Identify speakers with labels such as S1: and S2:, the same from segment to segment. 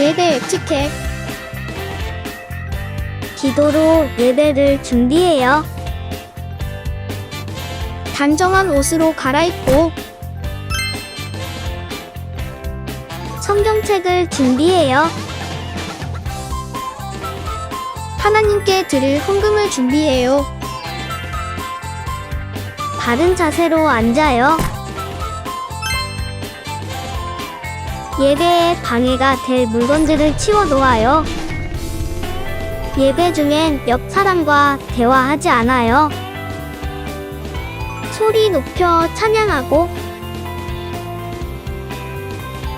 S1: 예배 에티켓.
S2: 기도로 예배를 준비해요.
S1: 단정한 옷으로 갈아입고
S2: 성경책을 준비해요.
S1: 하나님께 드릴 헌금을 준비해요.
S2: 바른 자세로 앉아요. 예배에 방해가 될 물건들을 치워 놓아요. 예배 중엔 옆 사람과 대화하지 않아요. 소리 높여 찬양하고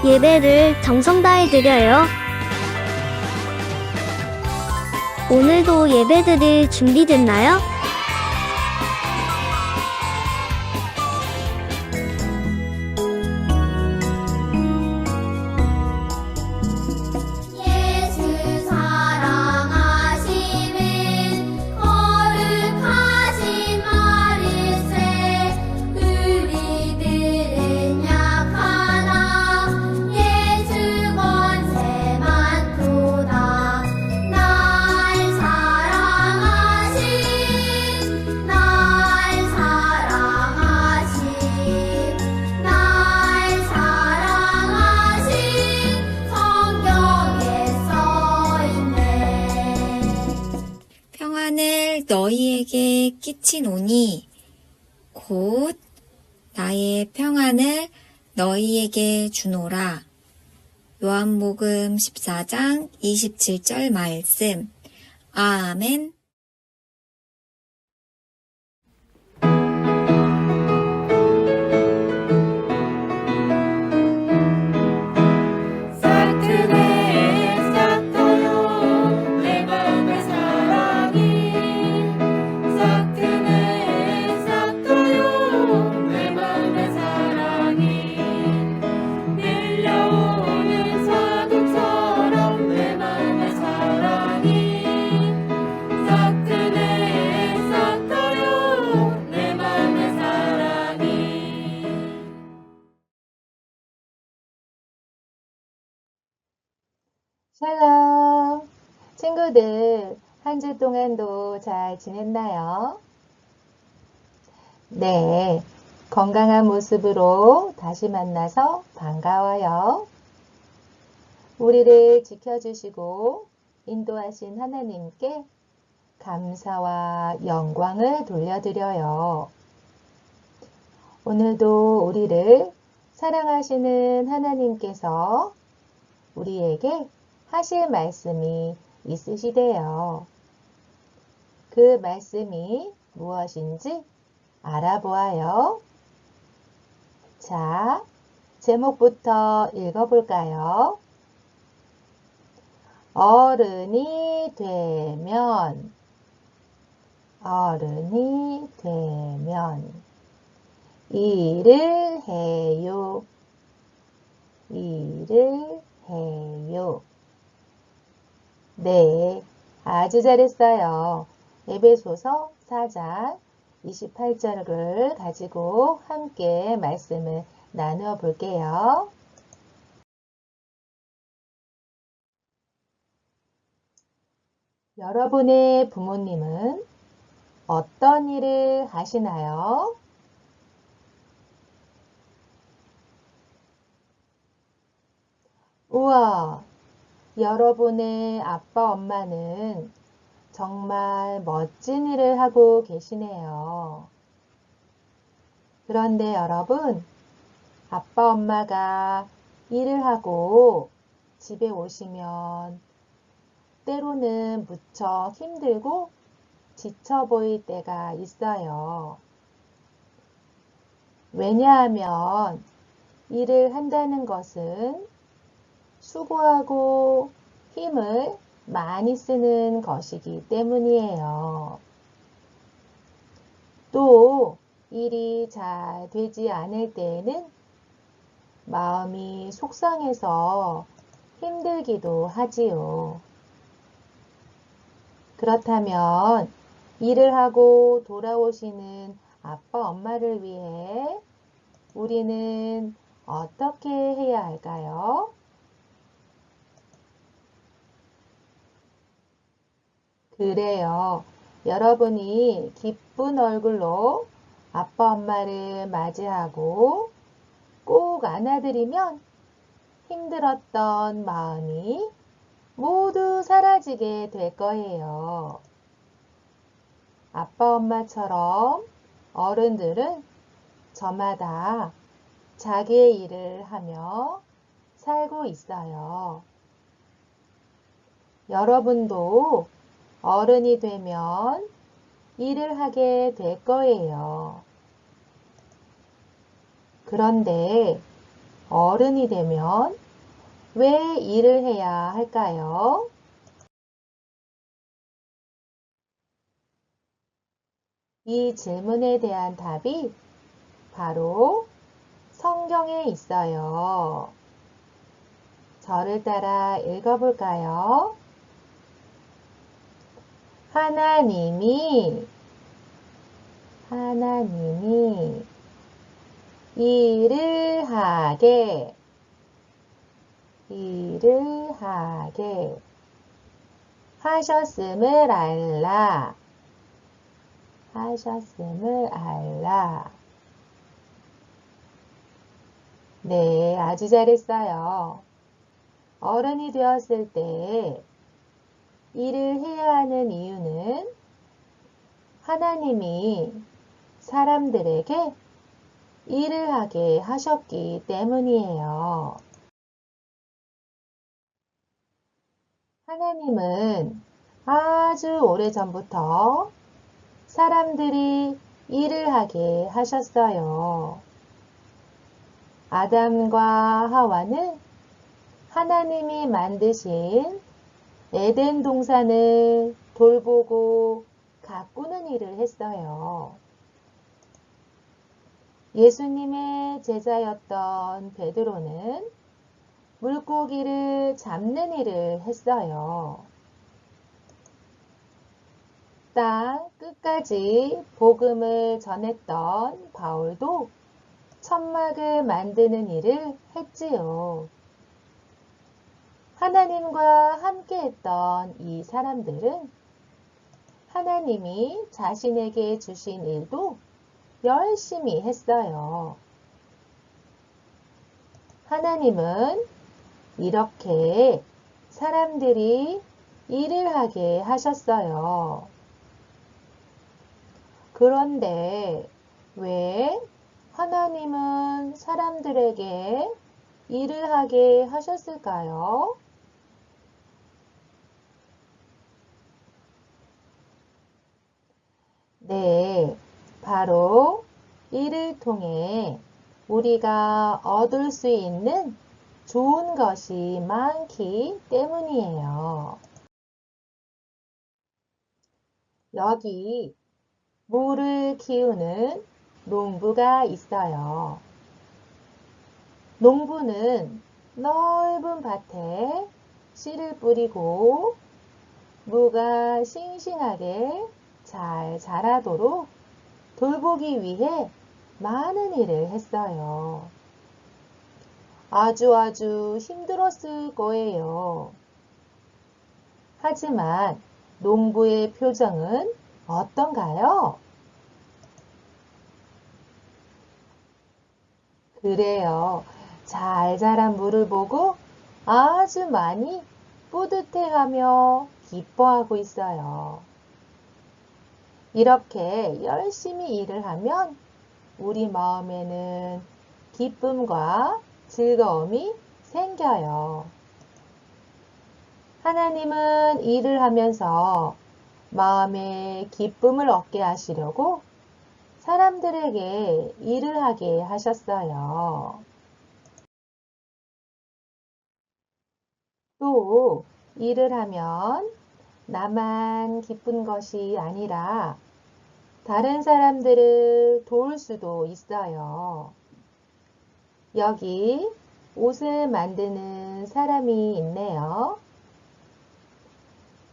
S2: 예배를 정성 다해 드려요. 오늘도 예배 드릴 준비됐나요?
S3: 예수 사랑하심은 거룩하신 말일세. 우리들은 약하나 예수 권세 많도다. 날 사랑하신 성경에 써있네.
S4: 평안을 너희에게 끼치노니 곧 나의 평안을 너희에게 주노라. 요한복음 14장 27절 말씀. 아멘.
S5: 싹트네 싹터요 내 맘의 사랑이. 싹트네 싹터요 내 맘의 사랑이. 밀려오는 파도처럼 내 맘의 사랑이. 싹트네 싹터요 내 맘의 사랑이.
S6: 샬롬! 친구들, 한 주 동안도 잘 지냈나요? 네, 건강한 모습으로 다시 만나서 반가워요. 우리를 지켜주시고 인도하신 하나님께 감사와 영광을 돌려드려요. 오늘도 우리를 사랑하시는 하나님께서 우리에게 하실 말씀이 있으시대요. 그 말씀이 무엇인지 알아보아요. 자, 제목부터 읽어볼까요? 어른이 되면, 어른이 되면, 일을 해요, 일을 해요. 네, 아주 잘했어요. 에베소서 4장 28절을 가지고 함께 말씀을 나누어 볼게요. 여러분의 부모님은 어떤 일을 하시나요? 우와, 여러분의 아빠, 엄마는 정말 멋진 일을 하고 계시네요. 그런데 여러분, 아빠, 엄마가 일을 하고 집에 오시면 때로는 무척 힘들고 지쳐 보일 때가 있어요. 왜냐하면 일을 한다는 것은 수고하고 힘을 많이 쓰는 것이기 때문이에요. 또 일이 잘 되지 않을 때에는 마음이 속상해서 힘들기도 하지요. 그렇다면 일을 하고 돌아오시는 아빠, 엄마를 위해 우리는 어떻게 해야 할까요? 그래요. 여러분이 기쁜 얼굴로 아빠 엄마를 맞이하고 꼭 안아드리면 힘들었던 마음이 모두 사라지게 될 거예요. 아빠 엄마처럼 어른들은 저마다 자기의 일을 하며 살고 있어요. 여러분도 어른이 되면 일을 하게 될 거예요. 그런데 어른이 되면 왜 일을 해야 할까요? 이 질문에 대한 답이 바로 성경에 있어요. 저를 따라 읽어볼까요? 하나님이 일을 하게 하셨음을 알라. 네, 아주 잘했어요. 어른이 되었을 때 일을 해야 하는 이유는 하나님이 사람들에게 일을 하게 하셨기 때문이에요. 하나님은 아주 오래전부터 사람들이 일을 하게 하셨어요. 아담과 하와는 하나님이 만드신 에덴 동산을 돌보고 가꾸는 일을 했어요. 예수님의 제자였던 베드로는 물고기를 잡는 일을 했어요. 땅 끝까지 복음을 전했던 바울도 천막을 만드는 일을 했지요. 하나님과 함께 했던 이 사람들은 하나님이 자신에게 주신 일도 열심히 했어요. 하나님은 이렇게 사람들이 일을 하게 하셨어요. 그런데 왜 하나님은 사람들에게 일을 하게 하셨을까요? 네, 바로 일을 통해 우리가 얻을 수 있는 좋은 것이 많기 때문이에요. 여기 물을 키우는 농부가 있어요. 농부는 넓은 밭에 씨를 뿌리고 무가 싱싱하게 잘 자라도록 돌보기 위해 많은 일을 했어요. 아주 힘들었을 거예요. 하지만 농부의 표정은 어떤가요? 그래요. 잘 자란 물을 보고 아주 많이 뿌듯해하며 기뻐하고 있어요. 이렇게 열심히 일을 하면 우리 마음에는 기쁨과 즐거움이 생겨요. 하나님은 일을 하면서 마음에 기쁨을 얻게 하시려고 사람들에게 일을 하게 하셨어요. 또 일을 하면 나만 기쁜 것이 아니라 다른 사람들을 도울 수도 있어요. 여기 옷을 만드는 사람이 있네요.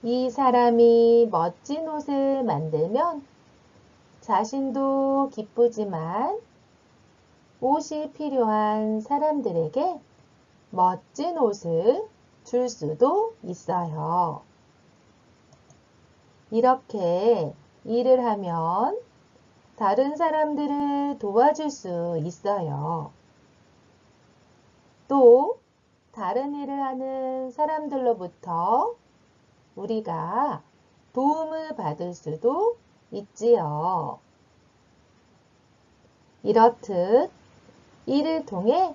S6: 이 사람이 멋진 옷을 만들면 자신도 기쁘지만 옷이 필요한 사람들에게 멋진 옷을 줄 수도 있어요. 이렇게 일을 하면 다른 사람들을 도와줄 수 있어요. 또 다른 일을 하는 사람들로부터 우리가 도움을 받을 수도 있지요. 이렇듯 일을 통해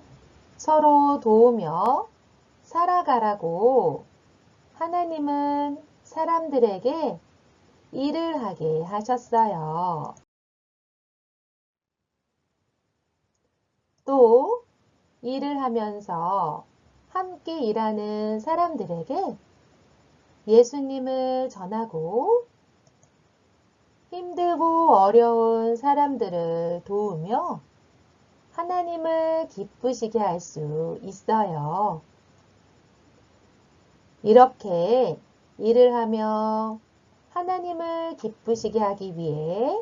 S6: 서로 도우며 살아가라고 하나님은 사람들에게 일을 하게 하셨어요. 또 일을 하면서 함께 일하는 사람들에게 예수님을 전하고 힘들고 어려운 사람들을 도우며 하나님을 기쁘시게 할 수 있어요. 이렇게 일을 하며 하나님을 기쁘시게 하기 위해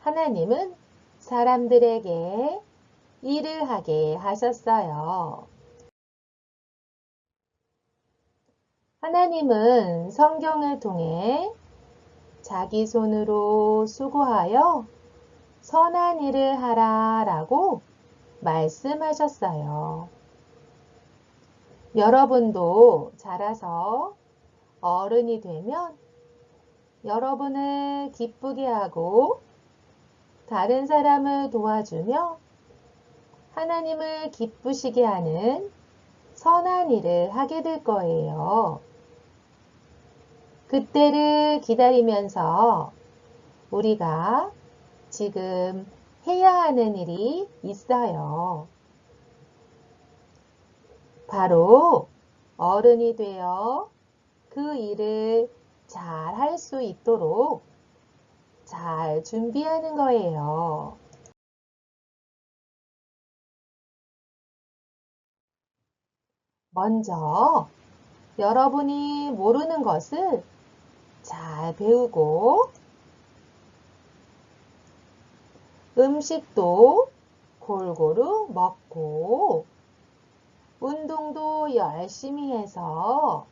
S6: 하나님은 사람들에게 일을 하게 하셨어요. 하나님은 성경을 통해 자기 손으로 수고하여 선한 일을 하라 라고 말씀하셨어요. 여러분도 자라서 어른이 되면 여러분을 기쁘게 하고 다른 사람을 도와주며 하나님을 기쁘시게 하는 선한 일을 하게 될 거예요. 그때를 기다리면서 우리가 지금 해야 하는 일이 있어요. 바로 어른이 되어 그 일을 잘 할 수 있도록 잘 준비하는 거예요. 먼저 여러분이 모르는 것을 잘 배우고 음식도 골고루 먹고 운동도 열심히 해서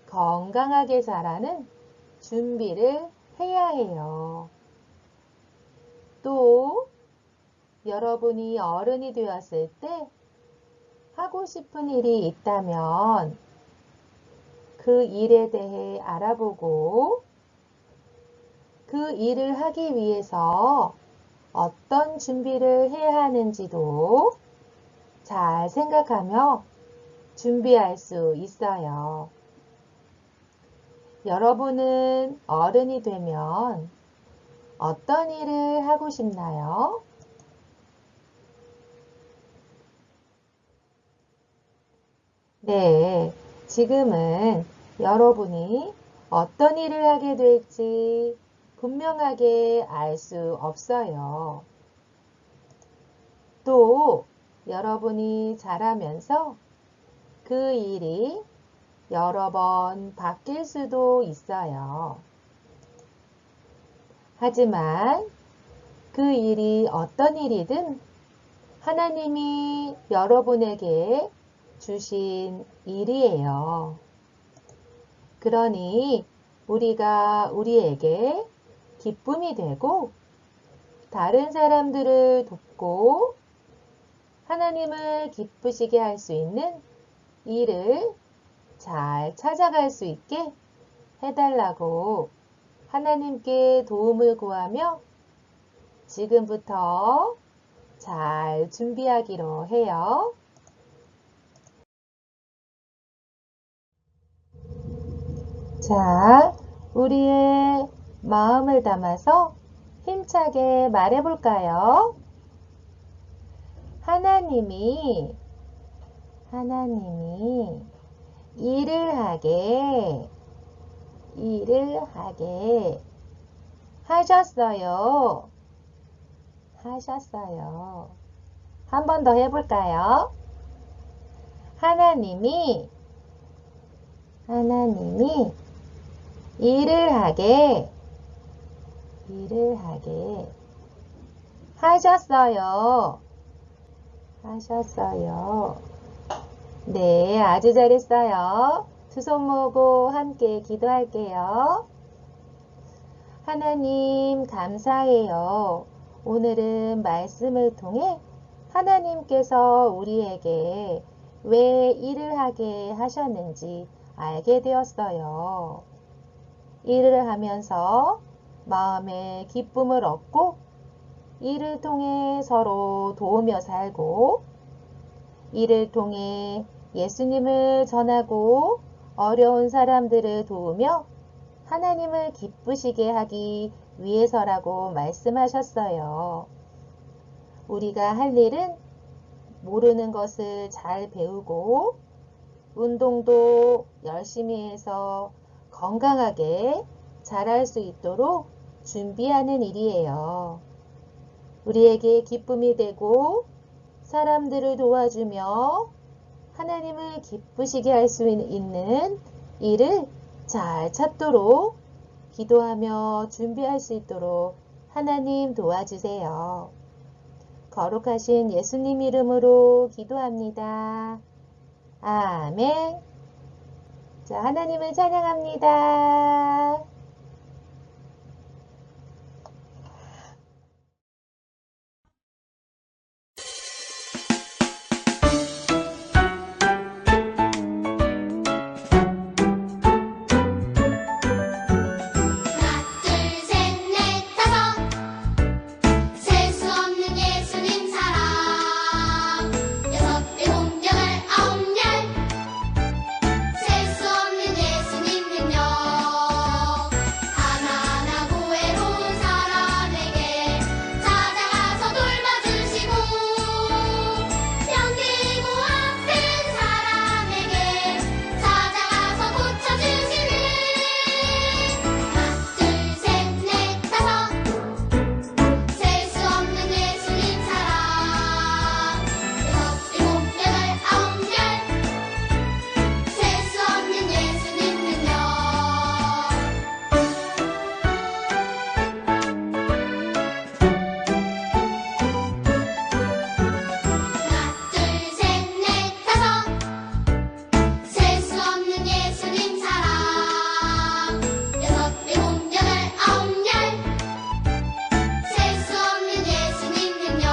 S6: 건강하게 자라는 준비를 해야 해요. 또 여러분이 어른이 되었을 때 하고 싶은 일이 있다면 그 일에 대해 알아보고 그 일을 하기 위해서 어떤 준비를 해야 하는지도 잘 생각하며 준비할 수 있어요. 여러분은 어른이 되면 어떤 일을 하고 싶나요? 네, 지금은 여러분이 어떤 일을 하게 될지 분명하게 알 수 없어요. 또 여러분이 자라면서 그 일이 여러 번 바뀔 수도 있어요. 하지만 그 일이 어떤 일이든 하나님이 여러분에게 주신 일이에요. 그러니 우리가 우리에게 기쁨이 되고 다른 사람들을 돕고 하나님을 기쁘시게 할 수 있는 일을 잘 찾아갈 수 있게 해달라고 하나님께 도움을 구하며 지금부터 잘 준비하기로 해요. 자, 우리의 마음을 담아서 힘차게 말해볼까요? 하나님이 일을 하게 하셨어요. 한 번 더 해볼까요? 하나님이 일을 하게 하셨어요. 네, 아주 잘했어요. 두 손 모으고 함께 기도할게요. 하나님 감사해요. 오늘은 말씀을 통해 하나님께서 우리에게 왜 일을 하게 하셨는지 알게 되었어요. 일을 하면서 마음의 기쁨을 얻고 일을 통해 서로 도우며 살고 일을 통해 예수님을 전하고 어려운 사람들을 도우며 하나님을 기쁘시게 하기 위해서라고 말씀하셨어요. 우리가 할 일은 모르는 것을 잘 배우고 운동도 열심히 해서 건강하게 잘할 수 있도록 준비하는 일이에요. 우리에게 기쁨이 되고 사람들을 도와주며 하나님을 기쁘시게 할 수 있는 일을 잘 찾도록 기도하며 준비할 수 있도록 하나님 도와주세요. 거룩하신 예수님 이름으로 기도합니다. 아멘. 자, 하나님을 찬양합니다.
S3: 하나 둘 셋 넷 다섯 셀 수 없는 예수님 사랑 여섯 일곱 여덟 아홉 열 셀 수 없는 예수님 능력 하나하나 고해로운 사람에게 찾아가서 돌봐주시고 병들고 아픈 사람에게 찾아가서 고쳐주시는 하나 둘 셋 넷 다섯 셀 수 없는 예수님 사랑 여섯 일곱 여덟 아홉 열 셀 수 없는 예수님 능력 하나 둘 셋 넷 다섯 셀 수 없는 예수님 사랑 여섯 일곱 여덟 아홉 열 셀 수 없는 예수님 능력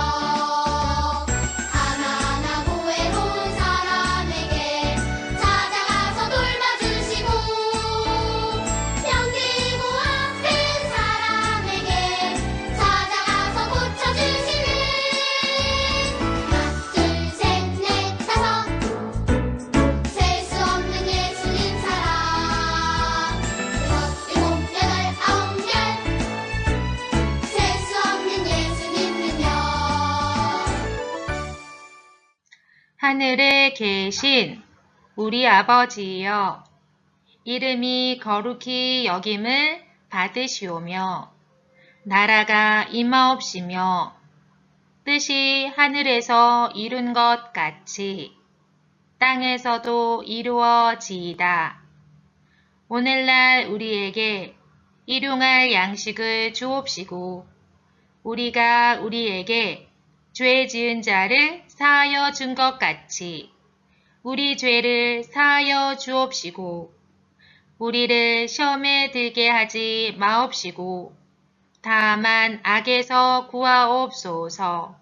S3: 하나하나 고해로운 사람에게 찾아가서 돌봐주시고 병들고 아픈 사람에게 찾아가서 고쳐주시는 하나 둘 셋 넷 다섯 셀 수 없는 예수님 사랑 여섯 일곱 여덟 아홉 열 셀 수 없는 예수님 능력
S7: 하늘에 계신 우리 아버지여, 이름이 거룩히 여김을 받으시오며, 나라가 임하옵시며, 뜻이 하늘에서 이룬 것 같이 땅에서도 이루어지이다. 오늘날 우리에게 일용할 양식을 주옵시고, 우리가 우리에게 죄 지은 자를 사하여 준 것 같이 우리 죄를 사하여 주옵시고, 우리를 시험에 들게 하지 마옵시고, 다만 악에서 구하옵소서.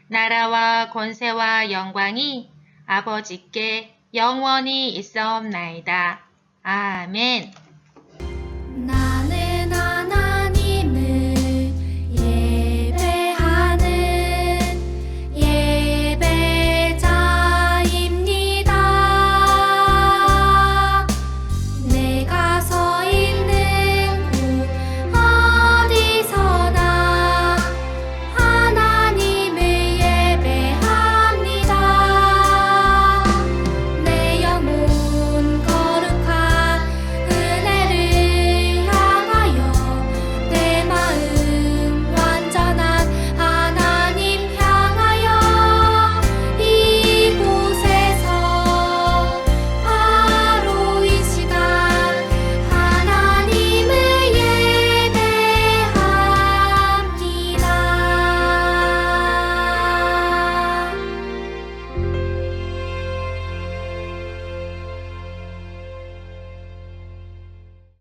S7: 나라와 권세와 영광이 아버지께 영원히 있사옵나이다. 아멘.